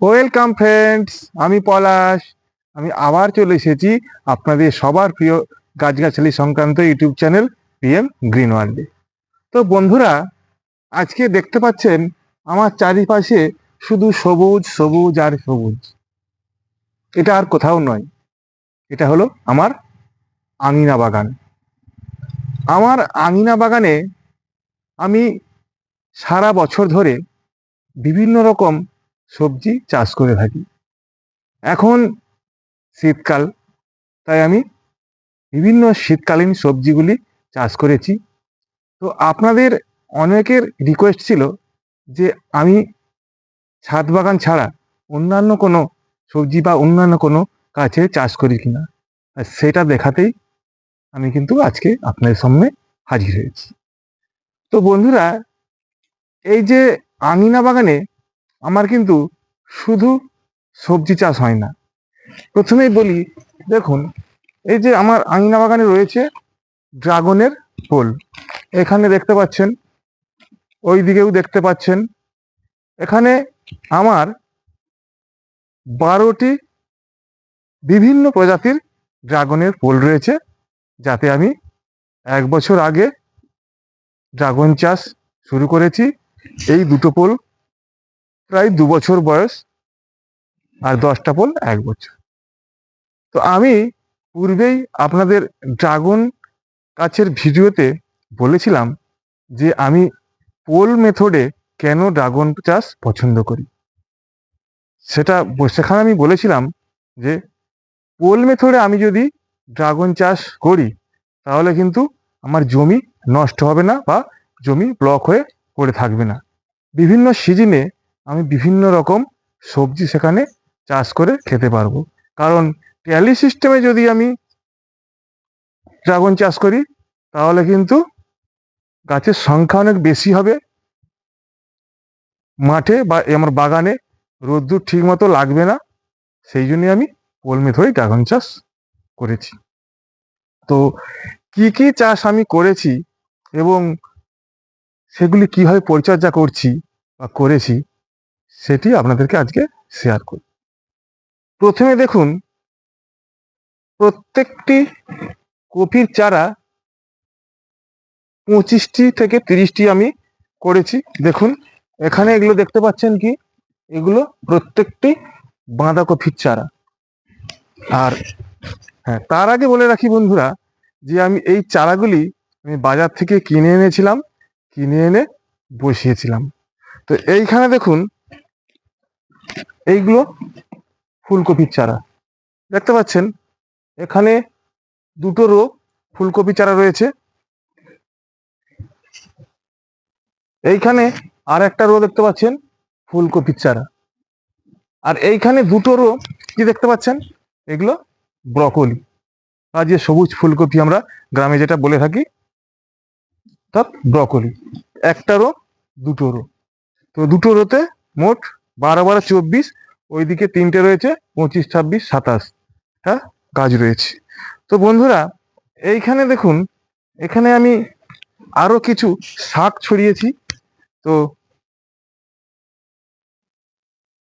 Welcome friends, আমি পলাশ। আমি আবার চলে এসেছি আপনাদের সবার প্রিয় গাছগাছালি সংক্রান্ত ইউটিউব চ্যানেল পিএম গ্রিন ওয়ার্ল্ডে। তো বন্ধুরা, আজকে দেখতে পাচ্ছেন আমার চারিপাশে শুধু সবুজ সবুজ আর সবুজ। এটা আর কোথাও নয়, এটা হলো আমার আঙিনা বাগান। আমার আঙিনা বাগানে আমি সারা বছর ধরে বিভিন্ন রকম সবজি চাষ করে থাকি। এখন শীতকাল, তাই আমি বিভিন্ন শীতকালীন সবজিগুলি চাষ করেছি। তো আপনাদের অনেকের রিকোয়েস্ট ছিল যে আমি ছাদ বাগান ছাড়া অন্যান্য কোনো সবজি বা অন্যান্য কোনো গাছের চাষ করি কিনা, আর সেটা দেখাতেই আমি কিন্তু আজকে আপনাদের সামনে হাজির হয়েছি। তো বন্ধুরা, এই যে আঙিনা বাগানে আমার কিন্তু শুধু সবজি চাষ হয় না। প্রথমেই বলি, দেখুন, এই যে আমার আঙিনা বাগানে রয়েছে ড্রাগনের ফুল। এখানে দেখতে পাচ্ছেন, ওই দিকেও দেখতে পাচ্ছেন। এখানে আমার 12টি বিভিন্ন প্রজাতির ড্রাগনের ফুল রয়েছে, যাতে আমি 1 বছর আগে ড্রাগন চাষ শুরু করেছি। এই দুটো ফুল প্রায় 2 বছর বয়স, আর 10টা ফুল 1 বছর। তো আমি পূর্বেই আপনাদের ড্রাগন গাছের ভিডিওতে বলেছিলাম যে আমি পোল মেথডে কেন ড্রাগন চাষ পছন্দ করি। সেখানে আমি বলেছিলাম যে পোল মেথডে আমি যদি ড্রাগন চাষ করি, তাহলে কিন্তু আমার জমি নষ্ট হবে না বা জমি ব্লক হয়ে পড়ে থাকবে না। বিভিন্ন সিজনে আমি বিভিন্ন রকম সবজি সেখানে চাষ করে খেতে পারবো। কারণ ট্যালি সিস্টেমে যদি আমি ড্রাগন চাষ করি, তাহলে কিন্তু গাছের সংখ্যা অনেক বেশি হবে। মাঠে বা আমার বাগানে রোদ্দুর ঠিক মতো লাগবে না। সেই জন্যই আমি পোল মেথডে ড্রাগন চাষ করেছি। তো কি কি চাষ আমি করেছি এবং সেগুলি কিভাবে পরিচর্যা করছি বা করেছি, সেটি আপনাদেরকে আজকে শেয়ার করি। প্রথমে দেখুন, প্রত্যেকটি কপির চারা 25টি থেকে 30টি আমি করেছি। দেখুন, এখানে এগুলো দেখতে পাচ্ছেন কি, এগুলো প্রত্যেকটি বাঁধাকপির চারা। আর হ্যাঁ, তার আগে বলে রাখি বন্ধুরা, যে আমি এই চারাগুলি আমি বাজার থেকে কিনে এনেছিলাম, কিনে এনে বসিয়েছিলাম। তো এইখানে দেখুন, এইগুলো ফুলকপির চারা দেখতে পাচ্ছেন। এখানে 2টো রো ফুলকপি চারা রয়েছে। এইখানে আর একটা রো দেখতে পাচ্ছেন ফুলকপির চারা। আর এইখানে 2টো রো কি দেখতে পাচ্ছেন, এগুলো ব্রকলি, আর যে সবুজ ফুলকপি আমরা গ্রামে যেটা বলে থাকি, অর্থাৎ ব্রকলি। একটা রো, 2টো রো। তো 2টো রোতে মোট 12 12 24, ওইদিকে 3টে রয়েছে 25 26 27, হ্যাঁ, গাছ রয়েছে। তো বন্ধুরা, এইখানে দেখুন, এখানে আমি আরো কিছু শাক ছড়িয়েছি। তো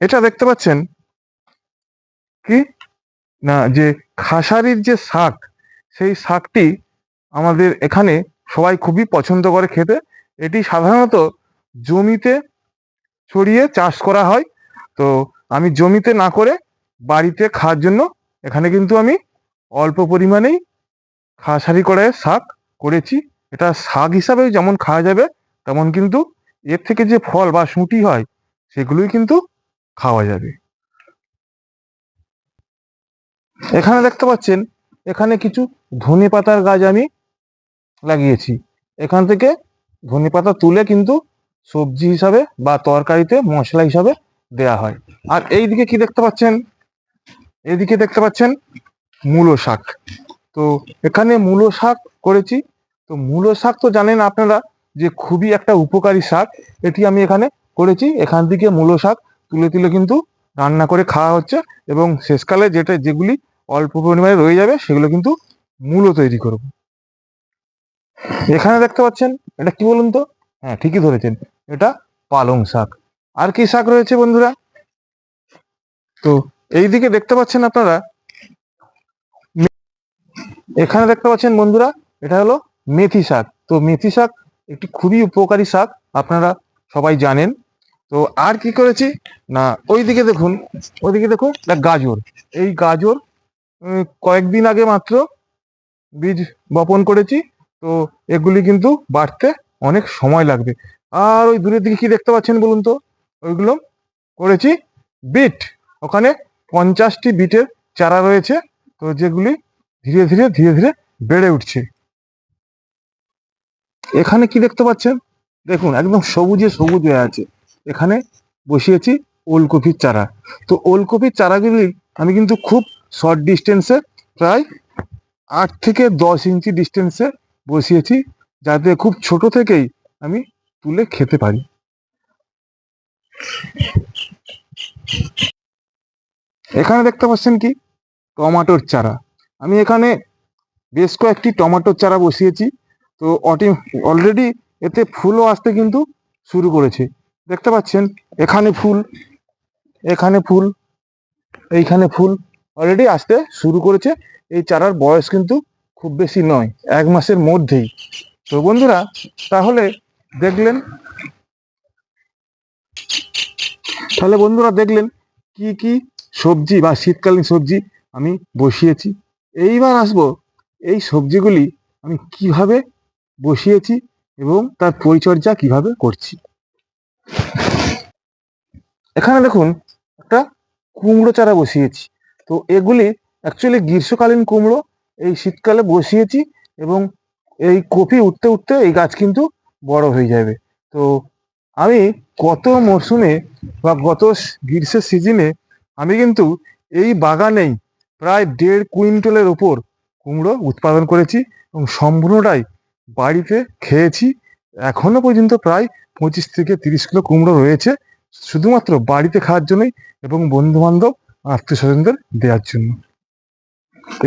এটা দেখতে পাচ্ছেন কি না, যে খাসারির যে শাক, সেই শাকটি আমাদের এখানে সবাই খুবই পছন্দ করে খেতে। এটি সাধারণত জমিতে ছড়িয়ে চাষ করা হয়। তো আমি জমিতে না করে বাড়িতে খাওয়ার জন্য এখানে কিন্তু আমি অল্প পরিমাণেই খাসারি করে শাক করেছি। এটা শাক হিসাবে যেমন খাওয়া যাবে, তেমন কিন্তু এর থেকে যে ফল বা শুঁটি হয়, সেগুলোই কিন্তু খাওয়া যাবে। এখানে দেখতে পাচ্ছেন, এখানে কিছু ধনে পাতার গাছ আমি লাগিয়েছি। এখান থেকে ধনে পাতা তুলে কিন্তু সবজি হিসাবে বা তরকারিতে মশলা হিসাবে দেয়া হয়। আর এইদিকে কি দেখতে পাচ্ছেন, এইদিকে দেখতে পাচ্ছেন মূলো শাক। তো এখানে মূলো শাক করেছি। তো মূলো শাক তো জানেন আপনারা যে খুবই একটা উপকারী শাক। এটি আমি এখানে করেছি। এখান থেকে মূলো শাক তুলে তুলে কিন্তু রান্না করে খাওয়া হচ্ছে, এবং শেষকালে যেগুলি অল্প পরিমাণে রয়ে যাবে, সেগুলো কিন্তু মূলো তৈরি করব। এখানে দেখতে পাচ্ছেন, এটা কি বলুন তো? হ্যাঁ, ঠিকই ধরেছেন, এটা পালং শাক। আর কি শাক রয়েছে বন্ধুরা? তো এইদিকে দেখতে পাচ্ছেন আপনারা, এখানে দেখতে পাচ্ছেন বন্ধুরা, এটা হলো মেথি শাক। তো মেথি শাক একটি খুবই উপকারী শাক, আপনারা সবাই জানেন। তো আর কি করেছি না, ওইদিকে দেখুন, ওইদিকে দেখুন একটা গাজর। এই গাজর কয়েকদিন আগে মাত্র বীজ বপন করেছি। তো এগুলি কিন্তু বাড়তে অনেক সময় লাগবে। আর ওই দূরের দিকে কি দেখতে পাচ্ছেন বলুন তো, ওইগুলো করেছি বিট। ওখানে 50টি বিটের চারা রয়েছে, তো যেগুলি ধীরে ধীরে ধীরে ধীরে বেড়ে উঠছে। এখানে কি দেখতে পাচ্ছেন, দেখুন একদম সবুজে সবুজ হয়ে আছে। এখানে বসিয়েছি ওলকপির চারা। তো ওলকপির চারাগুলি আমি কিন্তু খুব শর্ট ডিস্টেন্সে, প্রায় 8 থেকে 10 ইঞ্চি ডিস্টেন্সে বসিয়েছি, যাতে খুব ছোট থেকেই আমি তুলে খেতে পারি। এখানে দেখতে পাচ্ছেন কি, টমাটোর চারা। আমি এখানে বেশ কয়েকটি টমেটোর চারা বসিয়েছি। তো অলরেডি এতে ফুলও আসতে কিন্তু শুরু করেছে। দেখতে পাচ্ছেন, এখানে ফুল, এখানে ফুল, এইখানে ফুল অলরেডি আসতে শুরু করেছে। এই চারার বয়স কিন্তু খুব বেশি নয়, 1 মাসের মধ্যেই। তো বন্ধুরা, তাহলে দেখলেন, দেখলেন কি কি সবজি বা শীতকালীন সবজি আমি বসিয়েছি। এইবার আসবো এই সবজিগুলি আমি কিভাবে বসিয়েছি এবং তার পরিচর্যা কিভাবে করছি। এখানে দেখুন একটা কুমড়ো চারা বসিয়েছি। তো এগুলি অ্যাকচুয়ালি গ্রীষ্মকালীন কুমড়ো, এই শীতকালে বসিয়েছি, এবং এই কপি উঠতে উঠতে এই গাছ কিন্তু বড় হয়ে যাবে। তো আমি গত মরশুমে বা গত গ্রীষ্মের সিজনে আমি কিন্তু এই বাগানেই প্রায় 1.5 কুইন্টালের ওপর কুমড়ো উৎপাদন করেছি, এবং সম্পূর্ণটাই বাড়িতে খেয়েছি। এখনো পর্যন্ত প্রায় 25 থেকে 30 কিলো কুমড়ো রয়েছে, শুধুমাত্র বাড়িতে খাওয়ার জন্যই, এবং বন্ধু বান্ধব আত্মীয় স্বজনদের দেওয়ার জন্য।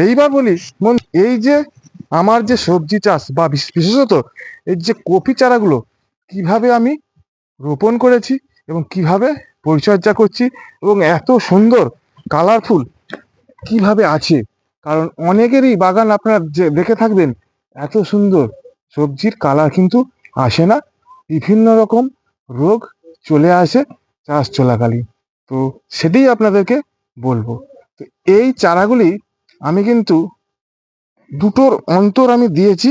এইবার বলি, এই যে আমার যে সবজি চাষ বা বিশেষত এই যে কপি চারাগুলো কিভাবে আমি রোপণ করেছি এবং কিভাবে পরিচর্যা করছি, এবং এত সুন্দর কালারফুল কিভাবে আছে। কারণ অনেকেরই বাগান আপনারা যে দেখে থাকবেন, এত সুন্দর সবজির কালার কিন্তু আসে না, বিভিন্ন রকম রোগ চলে আসে চাষ চলাকালীন। তো সেটাই আপনাদেরকে বলবো। তো এই চারাগুলি আমি কিন্তু দুটোর অন্তর আমি দিয়েছি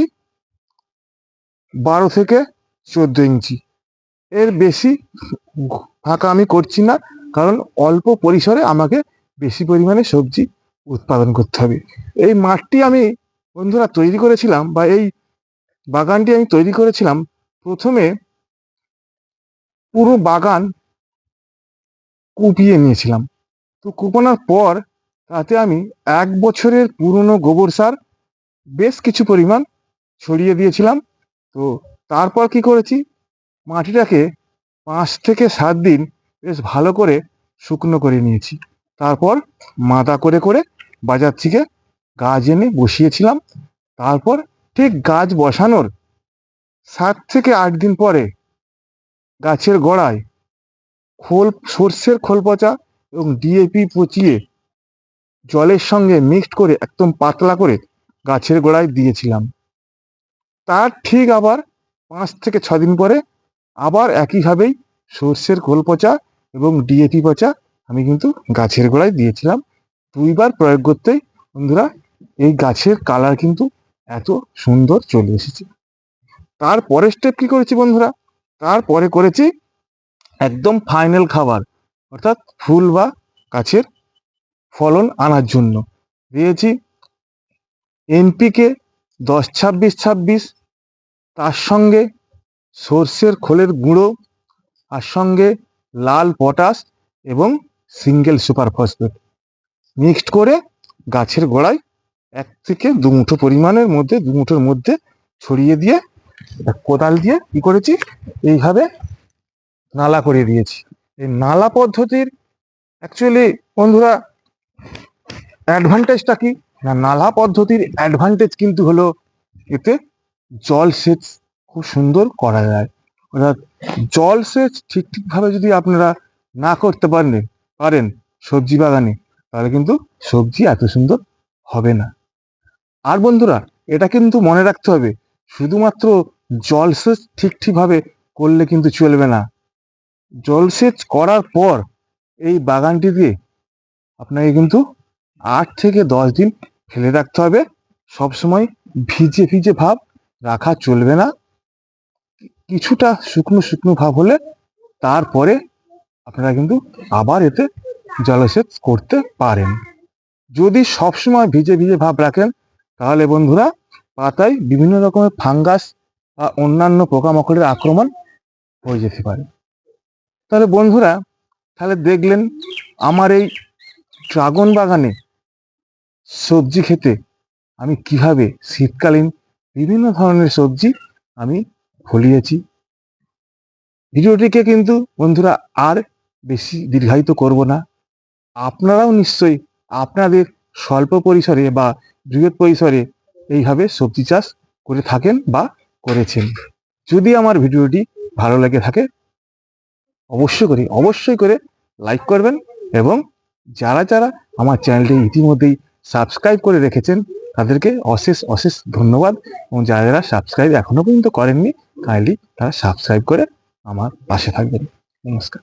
12 থেকে 14 ইঞ্চি, এর বেশি ফাঁকা আমি করছি না, কারণ অল্প পরিসরে আমাকে বেশি পরিমাণে সবজি উৎপাদন করতে হবে। এই মাঠটি আমি বন্ধুরা তৈরি করেছিলাম, বা এই বাগানটি আমি তৈরি করেছিলাম, প্রথমে পুরো বাগান কুপিয়ে নিয়েছিলাম। তো কুপানোর পর তাতে আমি 1 বছরের পুরনো গোবর সার বেশ কিছু পরিমাণ ছড়িয়ে দিয়েছিলাম। তো তারপর কি করেছি, মাটিটাকে 5 থেকে 7 দিন বেশ ভালো করে শুকনো করে নিয়েছি। তারপর মাদা করে করে বাজার থেকে গাছ এনে বসিয়েছিলাম। তারপর ঠিক গাছ বসানোর 7 থেকে 8 দিন পরে গাছের গোড়ায় সর্ষের খোল পচা এবং ডিএপি পচিয়ে জলের সঙ্গে মিক্সড করে একদম পাতলা করে গাছের গোড়ায় দিয়েছিলাম। তার ঠিক আবার 5 থেকে 6 দিন পরে আবার একইভাবেই সর্ষের খোল পচা এবং ডিএপি পচা আমি কিন্তু গাছের গোড়ায় দিয়েছিলাম। 2বার প্রয়োগ করতেই বন্ধুরা এই গাছের কালার কিন্তু এত সুন্দর চলে এসেছে। তারপরে স্টেপ কি করেছি বন্ধুরা, তারপরে করেছি একদম ফাইনাল খাবার, অর্থাৎ ফুল বা গাছের ফলন আনার জন্য দিয়েছি এনপিকে 10-26-26, তার সঙ্গে সর্ষের খোলের গুঁড়ো, আর সঙ্গে লাল পটাশ এবং সিঙ্গেল সুপার ফসফেট মিক্সড করে গাছের গোড়ায় 1 থেকে 2 মুঠো পরিমাণের মধ্যে, 2 মুঠোর মধ্যে ছড়িয়ে দিয়ে কোদাল দিয়ে কি করেছি, এইভাবে নালা করে দিয়েছি। এই নালা পদ্ধতির অ্যাকচুয়ালি বন্ধুরা অ্যাডভান্টেজটা কি না, নালা পদ্ধতির অ্যাডভান্টেজ কিন্তু হলো এতে জলসেচ খুব সুন্দর করা যায়। অর্থাৎ জলসেচ ঠিকভাবে যদি আপনারা না করতে পারেন, সবজি বাগানে, তাহলে কিন্তু সবজি এত সুন্দর হবে না। আর বন্ধুরা, এটা কিন্তু মনে রাখতে হবে, শুধুমাত্র জলসেচ ঠিকভাবে করলে কিন্তু চলবে না। জলসেচ করার পর এই বাগানটিতে আপনাকে কিন্তু 8 থেকে 10 দিন ফেলে রাখতে হবে। সবসময় ভিজে ভিজে ভাব রাখা চলবে না। কিছুটা শুকনো শুকনো ভাব হলে তারপরে আপনারা কিন্তু আবার এতে জলসেচ করতে পারেন। যদি সবসময় ভিজে ভিজে ভাব রাখেন, তাহলে বন্ধুরা পাতায় বিভিন্ন রকমের ফাঙ্গাস বা অন্যান্য পোকামাকড়ের আক্রমণ হয়ে যেতে পারে। তাহলে বন্ধুরা, তাহলে দেখলেন আমার এই ড্রাগন বাগানে সবজি খেতে আমি কিভাবে শীতকালীন বিভিন্ন ধরনের সবজি আমি ফলিয়েছি। ভিডিওটিকে কিন্তু বন্ধুরা আর বেশি দীর্ঘায়িত করব না। আপনারাও নিশ্চয়ই আপনাদের স্বল্প পরিসরে বা বৃহৎ পরিসরে এইভাবে সবজি চাষ করে থাকেন বা করেছেন। যদি আমার ভিডিওটি ভালো লেগে থাকে, অবশ্যই করে লাইক করবেন, এবং যারা যারা আমার চ্যানেলটি ইতিমধ্যেই সাবস্ক্রাইব করে রেখেছেন তাদেরকে অশেষ অশেষ ধন্যবাদ, এবং যারা যারা সাবস্ক্রাইব এখনো পর্যন্ত করেননি, কাইন্ডলি তারা সাবস্ক্রাইব করে আমার পাশে থাকবেন। নমস্কার।